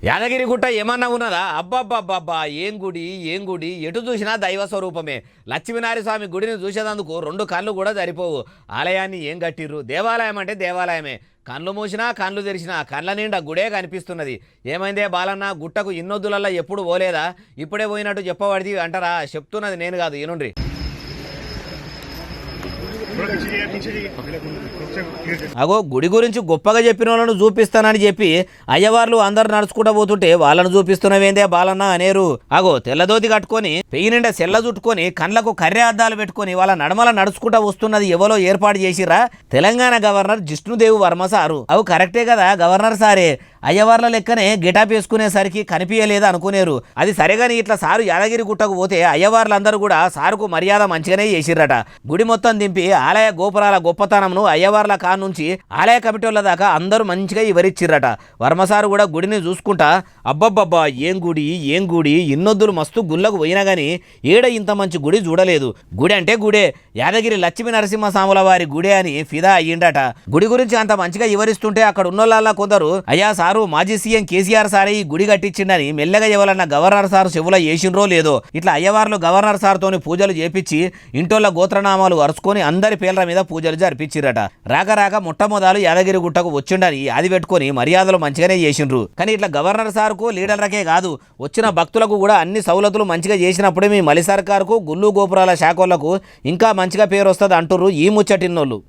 యాదగిరిగుట్ట ఏమన్నా ఉన్నదా? అబ్బబ్బబ్బబ్బా, ఏం గుడి ఎటు చూసినా దైవ స్వరూపమే. లక్ష్మీనారాయణ గుడిని చూసేందుకు రెండు కళ్ళు కూడా సరిపోవు. ఆలయాన్ని ఏం కట్టిర్రు? దేవాలయం అంటే దేవాలయమే. కళ్ళు మూసినా కళ్ళు తెరిచినా కళ్ళ నిండా గుడే కనిపిస్తున్నది. ఏమైందే బాలన్న, గుట్టకు ఇన్నొద్దులల్లా ఎప్పుడు పోలేదా? ఇప్పుడే పోయినట్టు చెప్పబడిది అంటారా? చెప్తున్నది నేను కాదు, ఏనుండ్రి. అగో గుడి గురించి గొప్పగా చెప్పిన వాళ్ళను చూపిస్తానని చెప్పి అయ్యవార్లు అందరు నడుచుకుంటూ పోతుంటే వాళ్ళను చూపిస్తున్నవేందే బాలన్న అనేరు. అగో తెల్లదోతి కట్టుకొని పెయ్యి నిండా సెల్ల చుట్టుకొని కండ్లకు కర్రె అద్దాలు పెట్టుకొని వాళ్ళ నడమల నడుచుకుంటూ వస్తున్నది ఎవరో ఏర్పాటు చేసిరా? Telangana governor Jishnu Dev Varma sir. అవు కరెక్టే కదా, గవర్నర్ సారే. అయ్యవార్ల లెక్కనే గిటాప్ వేసుకునేసరికి కనిపించలేదు అనుకునేరు. అది సరేగాని ఇట్లా సారు యాదగిరి గుట్టకు పోతే అయ్యవార్లందరూ కూడా సారుకు మర్యాద మంచిగానే చేసిర్రట. గుడి మొత్తం దింపి ఆలయ గోపురాల గొప్పతనంను అయ్యవార్ల కాన్ నుంచి ఆలయ కమిటీల దాకా అందరూ మంచిగా వివరిచ్చిర్రట. వర్మసారు కూడా గుడిని చూసుకుంటా అబ్బబ్బబ్బా, ఏం గుడి ఇన్నొద్దులు మస్తు గుళ్ళకు పోయినా గానీ ఏడ ఇంత మంచి గుడి చూడలేదు. గుడి అంటే గుడే, యాదగిరి లక్ష్మీ నరసింహస్వాముల వారి గుడే అని ఫిదా అయ్యిండట. గుడి గురించి అంత మంచిగా వివరిస్తుంటే అక్కడ ఉన్నోళ్ళ కొందరు అయ్యా సారు, మాజీ సీఎం కేసీఆర్ సారే ఈ గుడి కట్టించిండని మెల్లగా ఎవరన్నా గవర్నర్ సార్ చెవులో వేసిండ్రో లేదో. ఇట్లా అయ్యవార్లు గవర్నర్ సార్ తోని పూజలు చేపించి ఇంటోళ్ళ గోత్రనామాలు వరుసుకొని అందరి పేర్ల మీద పూజలు జరిపించిరట. రాక మొట్టమొదలు యాదగిరి గుట్టకు వచ్చిండని అది పెట్టుకొని మర్యాదలు మంచిగానే చేసిండ్రు. కానీ ఇట్లా గవర్నర్ సార్కు లీడర్లకే కాదు, వచ్చిన భక్తులకు కూడా అన్ని సౌలతులు మంచిగా చేసినప్పుడే మీ మలి సర్కార్కు గుళ్ళు గోపురాల శాఖలకు ఇంకా మంచిగా పేరు వస్తుంది అంటుర్రు ఈ ముచ్చటిన్నోళ్ళు.